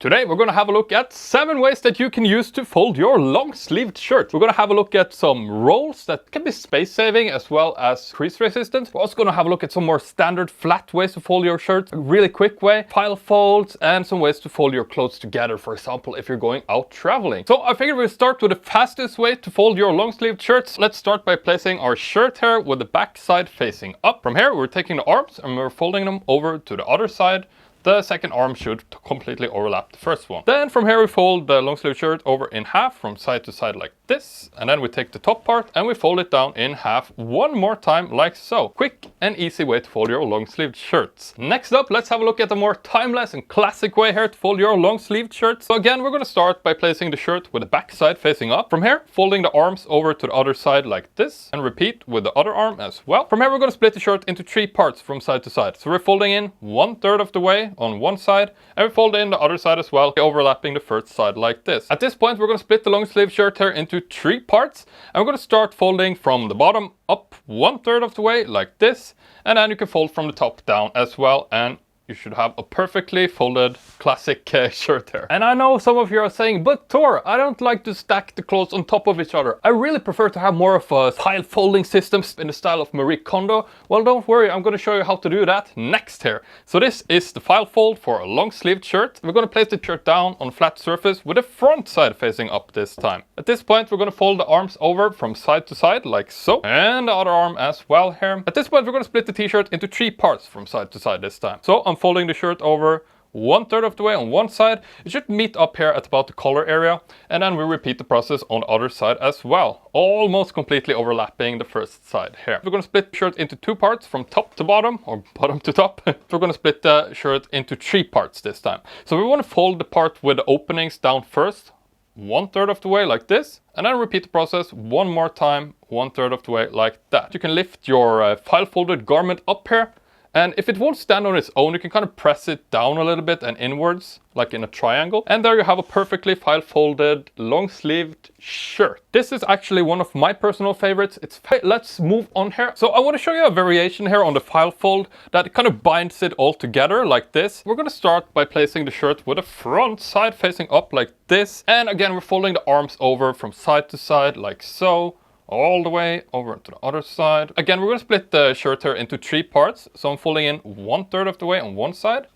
Today we're going to have a look at 7 ways that you can use to fold your long-sleeved shirt. We're going to have a look at some rolls that can be space-saving as well as crease-resistant. We're also going to have a look at some more standard flat ways to fold your shirt, a really quick way, file folds, and some ways to fold your clothes together, for example, if you're going out traveling. So I figured we'll start with the fastest way to fold your long-sleeved shirts. Let's start by placing our shirt here with the back side facing up. From here, we're taking the arms and we're folding them over to the other side. The second arm should completely overlap the first one. Then from here we fold the long sleeve shirt over in half from side to side like this. And then we take the top part and we fold it down in half one more time like so. Quick and easy way to fold your long sleeved shirts. Next up, let's have a look at a more timeless and classic way here to fold your long sleeved shirts. So again, we're going to start by placing the shirt with the back side facing up. From here, folding the arms over to the other side like this and repeat with the other arm as well. From here, we're going to split the shirt into 3 parts from side to side. So we're folding in 1/3 of the way on one side and we fold in the other side as well, overlapping the first side like this. At this point, we're going to split the long sleeve shirt here into 3 parts and we're going to start folding from the bottom up 1/3 of the way like this, and then you can fold from the top down as well, and you should have a perfectly folded classic shirt here. And I know some of you are saying, but Tor, I don't like to stack the clothes on top of each other. I really prefer to have more of a pile folding system in the style of Marie Kondo. Well, don't worry, I'm going to show you how to do that next here. So this is the file fold for a long sleeved shirt. We're going to place the shirt down on a flat surface with the front side facing up this time. At this point, we're going to fold the arms over from side to side like so, and the other arm as well here. At this point, we're going to split the t-shirt into 3 parts from side to side this time. So I'm folding the shirt over 1/3 of the way on one side. It should meet up here at about the collar area, and then we repeat the process on the other side as well, almost completely overlapping the first side here. We're going to split the shirt into 2 parts from top to bottom, or bottom to top. So we're going to split the shirt into 3 parts this time. So we want to fold the part with the openings down first, 1/3 of the way like this, and then repeat the process one more time, 1/3 of the way like that. You can lift your file folded garment up here. And if it won't stand on its own, you can kind of press it down a little bit and inwards, like in a triangle. And there you have a perfectly file folded long sleeved shirt. This is actually one of my personal favorites. Let's move on here. So I want to show you a variation here on the file fold that kind of binds it all together like this. We're going to start by placing the shirt with the front side facing up like this. And again, we're folding the arms over from side to side like so, all the way over to the other side. Again, we're going to split the shirt here into 3 parts. So I'm folding in 1/3 of the way on one side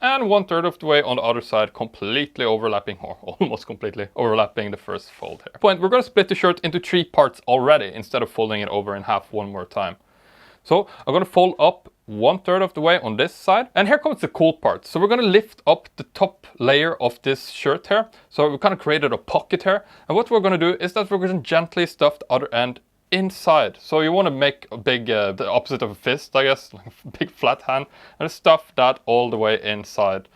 and 1/3 of the way on the other side, completely overlapping, or almost completely overlapping the first fold here. Point, we're going to split the shirt into 3 parts already instead of folding it over in half one more time. So I'm going to fold up 1/3 of the way on this side. And here comes the cool part. So we're going to lift up the top layer of this shirt here. So we kind of created a pocket here. And what we're going to do is that we're going to gently stuff the other end inside. So you want to make a big, the opposite of a fist, I guess, like a big flat hand, and stuff that all the way inside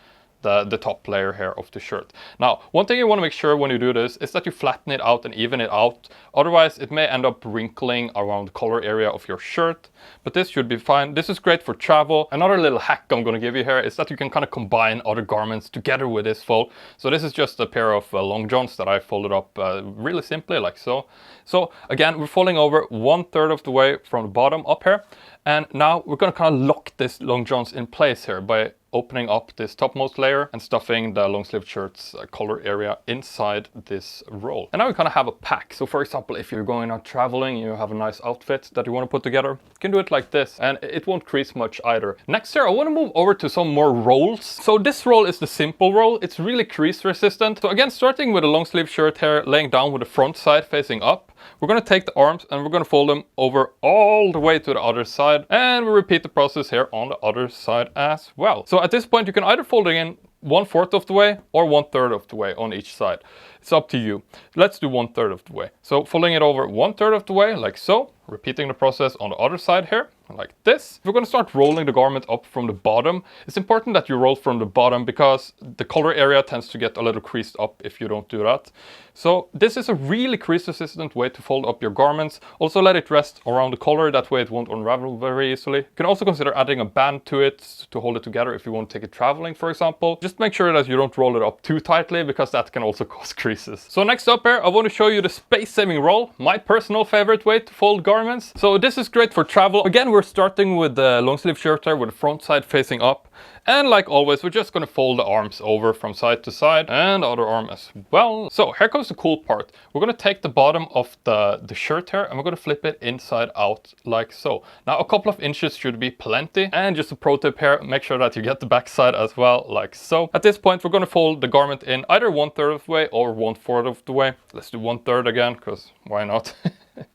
the top layer here of the shirt. Now, one thing you want to make sure when you do this is that you flatten it out and even it out. Otherwise, it may end up wrinkling around the collar area of your shirt, but this should be fine. This is great for travel. Another little hack I'm going to give you here is that you can kind of combine other garments together with this fold. So this is just a pair of long johns that I folded up really simply like so. So again, we're folding over 1/3 of the way from the bottom up here. And now we're going to kind of lock this long johns in place here by opening up this topmost layer and stuffing the long sleeve shirt's collar area inside this roll. And now we kind of have a pack. So for example, if you're going out traveling, you have a nice outfit that you want to put together, you can do it like this and it won't crease much either. Next here, I want to move over to some more rolls. So this roll is the simple roll. It's really crease resistant. So again, starting with a long sleeve shirt here, laying down with the front side facing up. We're going to take the arms and we're going to fold them over all the way to the other side. And we repeat the process here on the other side as well. So at this point, you can either fold it in 1/4 of the way or 1/3 of the way on each side. It's up to you. Let's do 1/3 of the way. So folding it over 1/3 of the way like so, repeating the process on the other side here like this. We're going to start rolling the garment up from the bottom. It's important that you roll from the bottom because the collar area tends to get a little creased up if you don't do that. So this is a really crease resistant way to fold up your garments. Also let it rest around the collar, that way it won't unravel very easily. You can also consider adding a band to it to hold it together if you want to take it traveling, for example. Just make sure that you don't roll it up too tightly because that can also cause creases. So next up here, I want to show you the space-saving roll, my personal favorite way to fold garments. garments. So this is great for travel. Again, we're starting with the long sleeve shirt here with the front side facing up. And like always, we're just going to fold the arms over from side to side and the other arm as well. So here comes the cool part. We're going to take the bottom of the shirt here and we're going to flip it inside out like so. Now a couple of inches should be plenty. And just a pro tip here, make sure that you get the back side as well like so. At this point, we're going to fold the garment in either 1/3 of the way or 1/4 of the way. Let's do 1/3 again, because why not?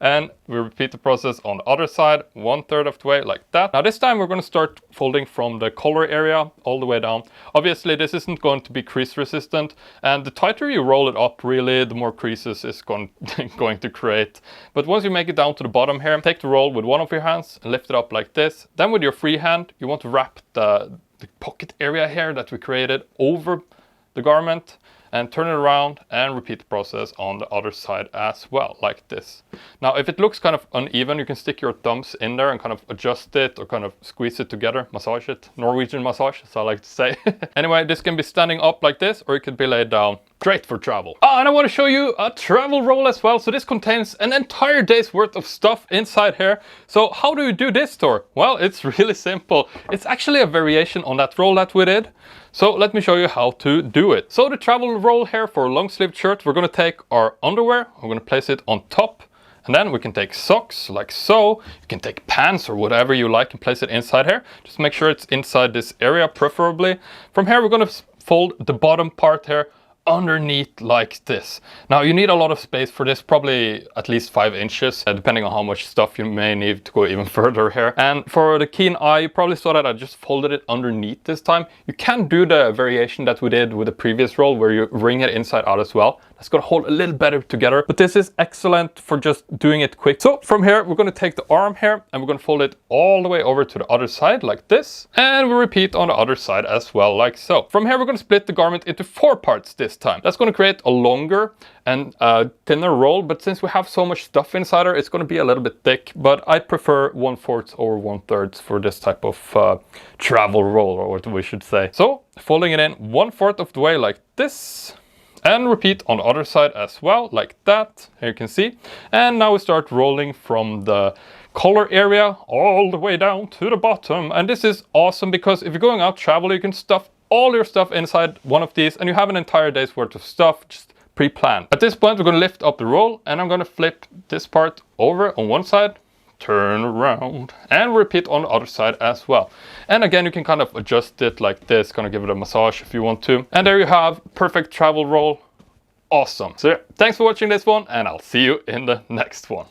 And we repeat the process on the other side, 1/3 of the way like that. Now this time we're going to start folding from the collar area all the way down. Obviously this isn't going to be crease resistant, and the tighter you roll it up really, the more creases it's going to create. But once you make it down to the bottom here, take the roll with one of your hands and lift it up like this. Then with your free hand, you want to wrap the pocket area here that we created over the garment, and turn it around and repeat the process on the other side as well, like this. Now, if it looks kind of uneven, you can stick your thumbs in there and kind of adjust it or kind of squeeze it together, massage it. Norwegian massage, as I like to say. Anyway, this can be standing up like this, or it could be laid down. Great for travel. And I want to show you a travel roll as well. So this contains an entire day's worth of stuff inside here. So how do you do this, Thor? Well, it's really simple. It's actually a variation on that roll that we did. So let me show you how to do it. So the travel roll here for a long sleeved shirt, we're going to take our underwear, we're going to place it on top, and then we can take socks like so. You can take pants or whatever you like and place it inside here. Just make sure it's inside this area preferably. From here we're going to fold the bottom part here underneath like this. Now you need a lot of space for this, probably at least 5 inches, depending on how much stuff you may need to go even further here. And for the keen eye, you probably saw that I just folded it underneath this time. You can do the variation that we did with the previous roll where you wring it inside out as well. That's going to hold a little better together, but this is excellent for just doing it quick. So from here, we're going to take the arm here and we're going to fold it all the way over to the other side like this. And we repeat on the other side as well, like so. From here, we're going to split the garment into 4 parts this time. That's going to create a longer and thinner roll, but since we have so much stuff inside her, it's going to be a little bit thick, but I prefer 1/4 over 1/3 for this type of travel roll, or what we should say. So folding it in 1/4 of the way like this. And repeat on the other side as well, like that. Here you can see. And now we start rolling from the collar area all the way down to the bottom. And this is awesome because if you're going out travel, you can stuff all your stuff inside one of these and you have an entire day's worth of stuff just pre-planned. At this point, we're going to lift up the roll and I'm going to flip this part over on one side, turn around and repeat on the other side as well. And again, you can kind of adjust it like this, kind of give it a massage if you want to. And there you have perfect travel roll. Awesome. So yeah, thanks for watching this one and I'll see you in the next one.